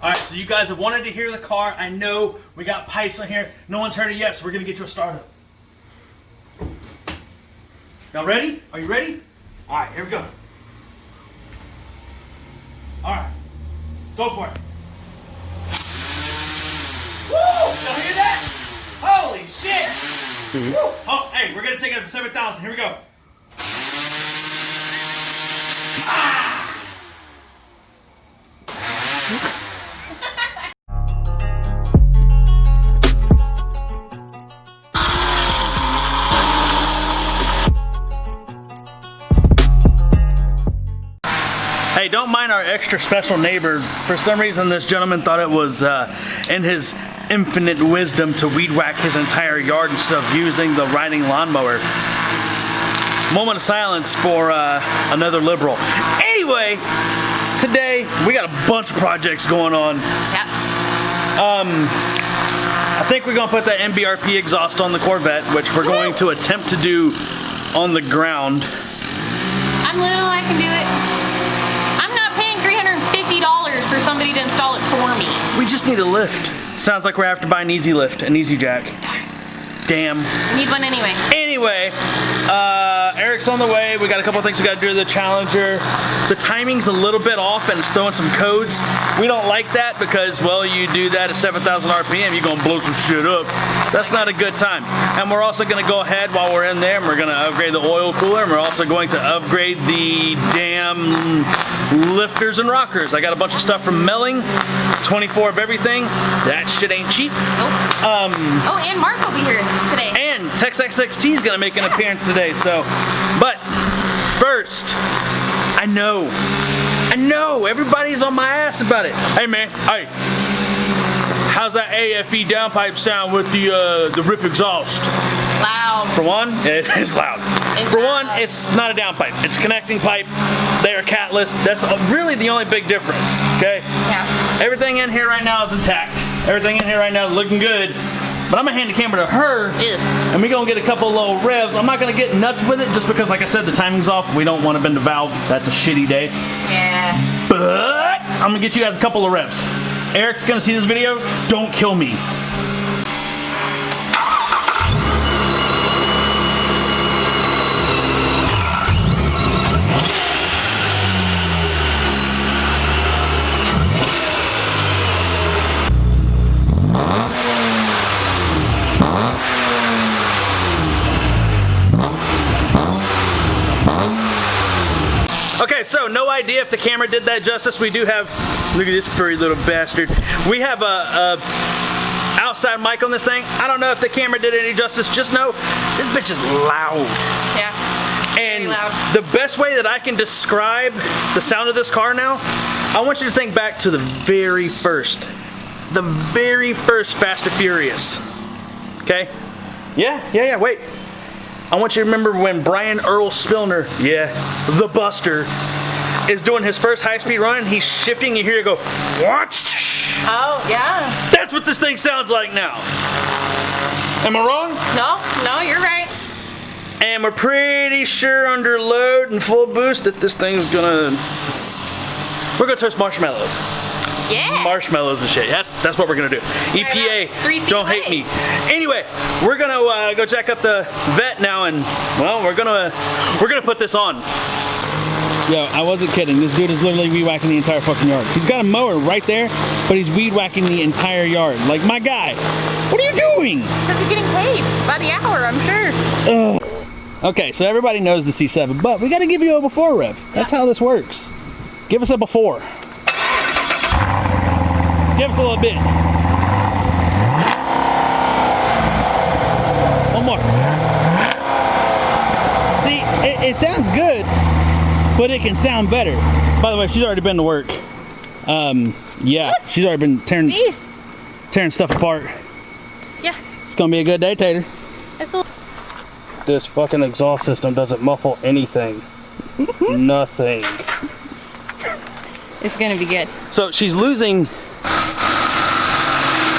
All right, so you guys have wanted to hear the car. I know we got pipes on here. No one's heard it yet, so we're gonna get you a startup. Y'all ready? Are you ready? All right, here we go. All right, go for it. Woo! Y'all hear that? Holy shit! Woo! Oh, hey, we're gonna take it up to 7,000. Here we go. Hey, don't mind our extra special neighbor. For some reason, this gentleman thought it was in his infinite wisdom to weed whack his entire yard instead of using the riding lawnmower. Moment of silence for another liberal. Anyway, today we got a bunch of projects going on. Yep. I think we're gonna put that MBRP exhaust on the Corvette, which we're going to attempt to do on the ground. I'm little, I can do it. I'm not paying $350 for somebody to install it for me. We just need a lift. Sounds like we're gonna have to buy an easy lift, an easy jack. Damn. Need one anyway. Anyway, Eric's on the way. We got a couple of things we got to do to the Challenger. The timing's a little bit off and it's throwing some codes. We don't like that because, well, you do that at 7,000 RPM, you're gonna blow some shit up. That's not a good time. And we're also gonna go ahead while we're in there and we're gonna upgrade the oil cooler and we're also going to upgrade the damn lifters and rockers. I got a bunch of stuff from Melling, 24 of everything. That shit ain't cheap. Nope. Oh, and Mark will be here today. And Tex XXT is gonna make an appearance today, so. But first, I know, everybody's on my ass about it. Hey man, hey, how's that AFE downpipe sound with the Ripp exhaust? Loud. For one, it is loud. For one, it's not a downpipe, it's a connecting pipe. They are catless. That's really the only big difference, okay? Yeah. Everything in here right now is intact. Everything in here right now is looking good. But I'm gonna hand the camera to her, and we're gonna get a couple of little revs. I'm not gonna get nuts with it just because, like I said, the timing's off. We don't want to bend the valve. That's a shitty day. Yeah. But I'm gonna get you guys a couple of revs. Eric's gonna see this video. Don't kill me. Okay, so no idea if the camera did that justice. We do have, look at this furry little bastard. We have a outside mic on this thing. I don't know if the camera did any justice. Just know this bitch is loud. Yeah. And very loud. The best way that I can describe the sound of this car now, I want you to think back to the very first Fast and Furious. Okay? Yeah, wait. I want you to remember when Brian Earl Spillner, the Buster, is doing his first high-speed run and he's shifting, you hear it go, what? Oh, yeah. That's what this thing sounds like now. Am I wrong? No, you're right. And we're pretty sure under load and full boost that this thing's we're gonna toast marshmallows. Yeah. Marshmallows and shit. That's what we're gonna do. EPA, don't hate me. Anyway, we're gonna go jack up the vet now, and well, we're gonna put this on. Yo, I wasn't kidding. This dude is literally weed whacking the entire fucking yard. He's got a mower right there, but he's weed whacking the entire yard. Like, my guy, what are you doing? Because he's getting paid by the hour, I'm sure. Okay, so everybody knows the C7, but we gotta give you a before rev. That's how this works. Give us a before. Give us a little bit. One more. See, it sounds good, but it can sound better. By the way, she's already been to work. Yeah, she's already been tearing stuff apart. Yeah. It's gonna be a good day, Tater. This fucking exhaust system doesn't muffle anything. Nothing. It's gonna be good. So she's losing.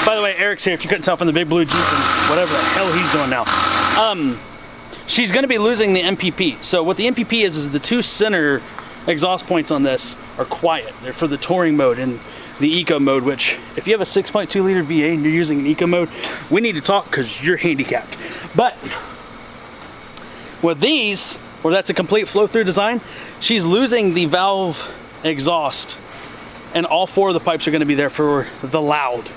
By the way, Eric's here, if you couldn't tell from the big blue Jeep and whatever the hell he's doing now. She's gonna be losing the MPP. So what the MPP is the two center exhaust points on this are quiet. They're for the touring mode, and the eco mode, which if you have a 6.2 liter V8 and you're using an eco mode, we need to talk because you're handicapped. But with these, where that's a complete flow through design, she's losing the valve exhaust, and all 4 of the pipes are going to be there for the loud.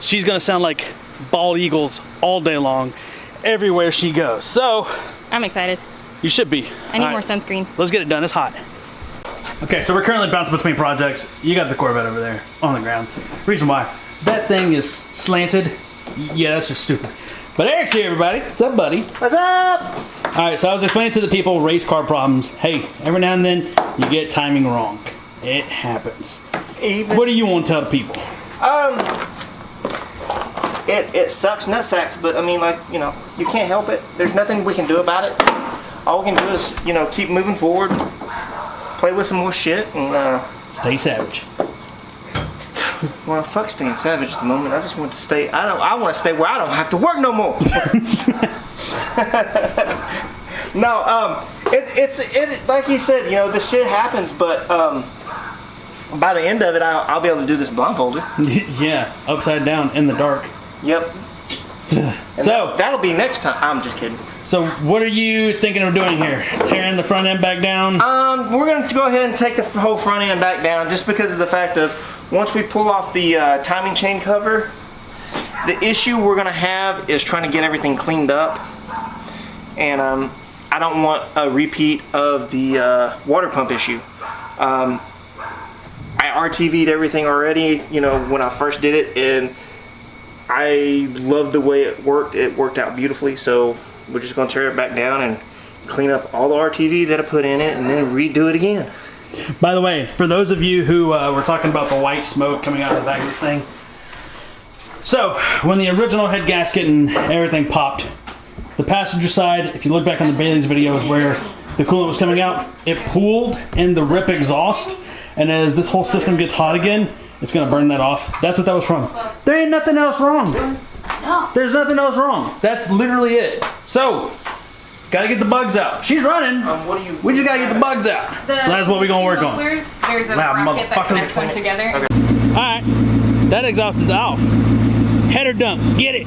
She's going to sound like bald eagles all day long everywhere she goes. So I'm excited. you should be. I need more sunscreen. Let's get it done. It's hot. Okay, so we're currently bouncing between projects. You got the Corvette over there on the ground. Reason why, that thing is slanted. Yeah, that's just stupid. But Eric's here, everybody. What's up, buddy? What's up? All right, so I was explaining to the people race car problems. Hey, every now and then you get timing wrong. It happens. What do you want to tell the people? It sucks nutsacks, but I mean, like, you know, you can't help it. There's nothing we can do about it. All we can do is, you know, keep moving forward, play with some more shit, and Stay savage. well, fuck staying savage at the moment. I just want to stay. I want to stay where I don't have to work no more. No, it's like you said, you know, this shit happens, but by the end of it, I'll be able to do this blindfolded. Yeah, upside down in the dark. Yep. So that'll be next time. I'm just kidding. So what are you thinking of doing here? Tearing the front end back down? We're going to go ahead and take the whole front end back down, just because of the fact of once we pull off the timing chain cover, the issue we're going to have is trying to get everything cleaned up, and I don't want a repeat of the water pump issue. I RTV'd everything already, you know, when I first did it, and I loved the way it worked. It worked out beautifully, so we're just going to tear it back down and clean up all the RTV that I put in it and then redo it again. By the way, for those of you who were talking about the white smoke coming out of the back of this thing, so when the original head gasket and everything popped, the passenger side, if you look back on the Bailey's videos where the coolant was coming out, it pooled in the RIP exhaust, and as this whole system gets hot again, it's gonna burn that off. That's what that was from. There ain't nothing else wrong. No. There's nothing else wrong. That's literally it. So, gotta get the bugs out. She's running. We just gotta get the bugs out. That's what we're gonna work on. There's a Loud bracket that connects motherfuckers. them together. Okay. Alright, that exhaust is off. Header dump, get it.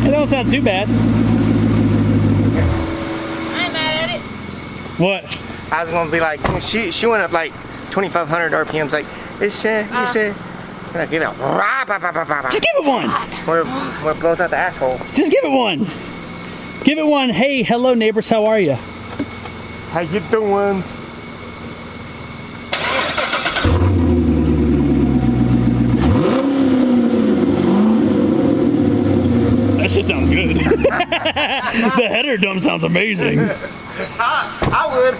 It don't sound too bad. I'm mad at it. What? I was gonna be like, she went up like 2,500 RPMs. Like, you said, and I give it a Just give it one. where it blows out the asshole. Just give it one. Give it one. Hey, hello neighbors, how are you? How you doing? That shit sounds good. The header dump sounds amazing. I would.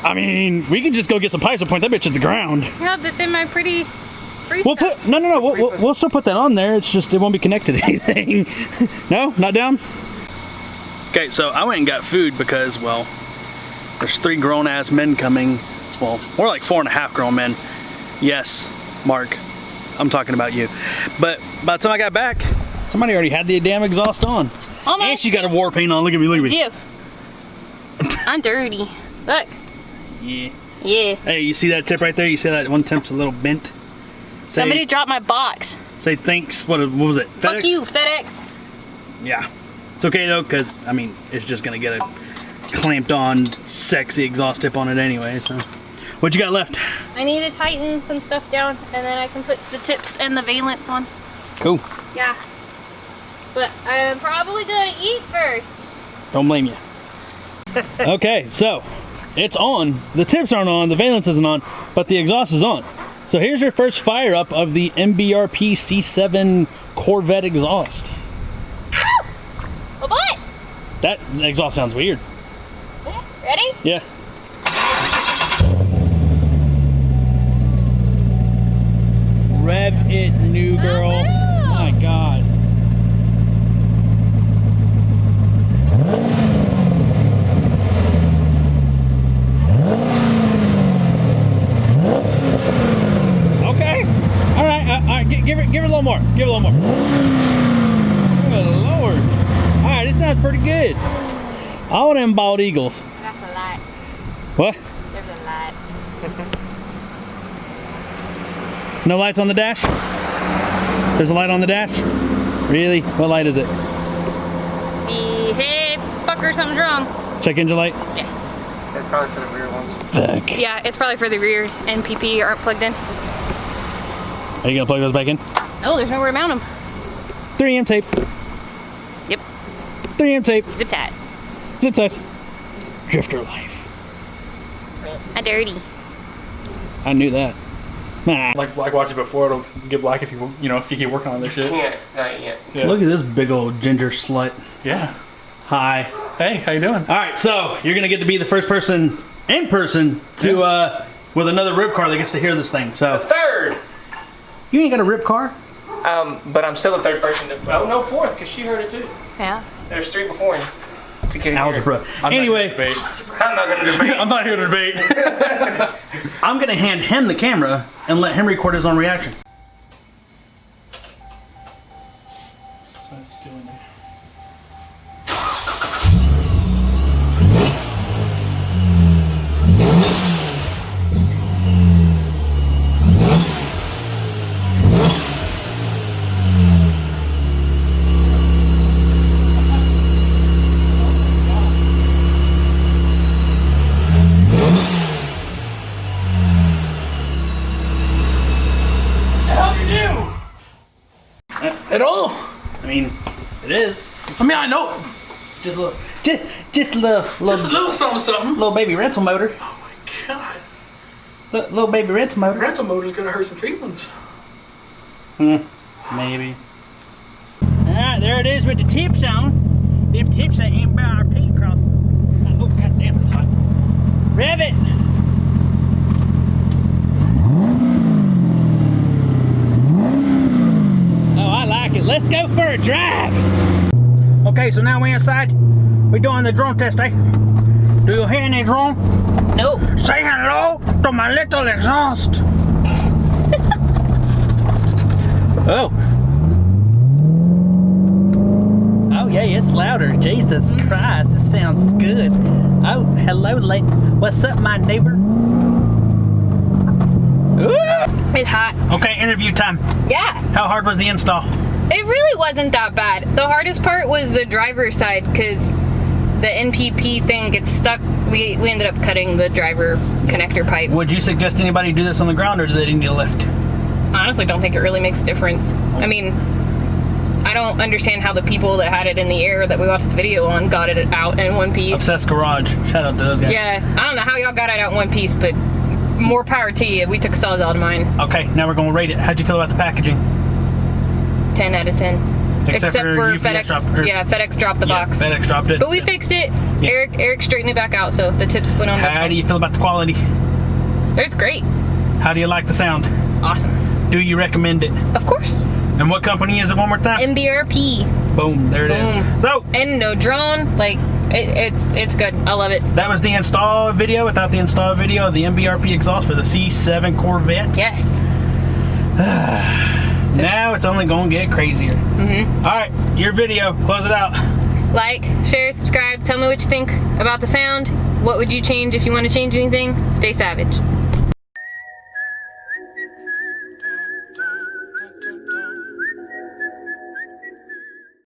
I mean, we can just go get some pipes and point that bitch at the ground. Yeah, but then my pretty free We'll stuff. put no. We'll still put that on there. It's just it won't be connected to anything. No, not down. Okay, so I went and got food because, well, there's 3 grown-ass men coming. Well, more like 4.5 grown men. Yes, Mark, I'm talking about you. But by the time I got back, somebody already had the damn exhaust on. Almost. And she got a war paint on. Look at me, look at me. I'm dirty. Look. Yeah. Yeah. Hey, you see that tip right there? You see that one tip's a little bent? Say, Somebody dropped my box. say thanks. What was it? FedEx? Fuck you, FedEx. Yeah. It's okay though, because I mean, it's just gonna get a clamped on, sexy exhaust tip on it anyway. So, what you got left? I need to tighten some stuff down, and then I can put the tips and the valence on. Cool. Yeah. But I'm probably gonna eat first. Don't blame you. Okay, so it's on. The tips aren't on, the valence isn't on, but the exhaust is on. So here's your first fire up of the MBRP C7 Corvette exhaust. Oh, what? That exhaust sounds weird. Ready? Yeah. Rev it, new girl. Oh, My God. Okay. All right. Give it a little more. Give it a little more. Good Lord. All right. This sounds pretty good. All them bald eagles. That's a light. What? There's a light. No lights on the dash? There's a light on the dash? Really? What light is it? The hey fucker, something's wrong. Check engine light? Yeah. It's probably for the rear ones. Fuck. Yeah, it's probably for the rear NPP aren't plugged in. Are you gonna plug those back in? Oh, there's nowhere to mount them. 3M tape. Yep. 3M tape. Zip ties. Zip ties. Drifter life. A dirty. I knew that. Nah. Like black watches before, it'll get black if you if you keep working on this shit. Can't, not yet. Yeah. Look at this big old ginger slut. Yeah. Hi. Hey, how you doing? All right, so you're gonna get to be the first person in person to with another rip car that gets to hear this thing. So Third! you ain't got a rip car? But I'm still the third person to, oh no, fourth, because she heard it too. Yeah. There's 3 before him. To get it Algebra. I'm Anyway, not gonna debate. I'm not going to debate. I'm not here to debate. I'm gonna hand him the camera and let him record his own reaction. At all? I mean, it is. I mean, I know. Just a little, just a little, Just a little something. little baby rental motor. Oh my god. Little baby rental motor. Rental motor's gonna hurt some feelings. Maybe. Alright, there it is with the tips on. Them tips are MBRP across. Oh, goddamn, it's hot. Rev it! Oh, I like it. Let's go for a drive. Okay, so now we're inside. We're doing the drone test, eh? Do you hear any drone? Nope. Say hello to my little exhaust. Oh. Oh yeah, it's louder. Jesus Christ, this sounds good. Oh, hello, lady. What's up, my neighbor? Ooh. It's hot. Okay, interview time. Yeah. How hard was the install? It really wasn't that bad. The hardest part was the driver's side because the NPP thing gets stuck. We ended up cutting the driver connector pipe. Would you suggest anybody do this on the ground, or do they need a lift? Honestly, don't think it really makes a difference. I mean, I don't understand how the people that had it in the air that we watched the video on got it out in one piece. Obsessed Garage. Shout out to those guys. Yeah, I don't know how y'all got it out in one piece, but more power to you. We took a solid out of mine. Okay, now we're gonna rate it. How'd you feel about the packaging? 10 out of 10. Except for UPS FedEx. drop, FedEx dropped the box. FedEx dropped it. But we fixed it. Yeah. Eric straightened it back out, so the tip split on this How one. do you feel about the quality? It's great. How do you like the sound? Awesome. Do you recommend it? Of course. And what company is it one more time? MBRP. Boom, there it is. Boom. So, And no drone. Like, it's good. I love it. that was the install video. Without the install video of the MBRP exhaust for the C7 Corvette. Yes. Now it's only gonna get crazier. Mm-hmm. All right, your video. Close it out. Like, share, subscribe. Tell me what you think about the sound. What would you change if you want to change anything? Stay savage.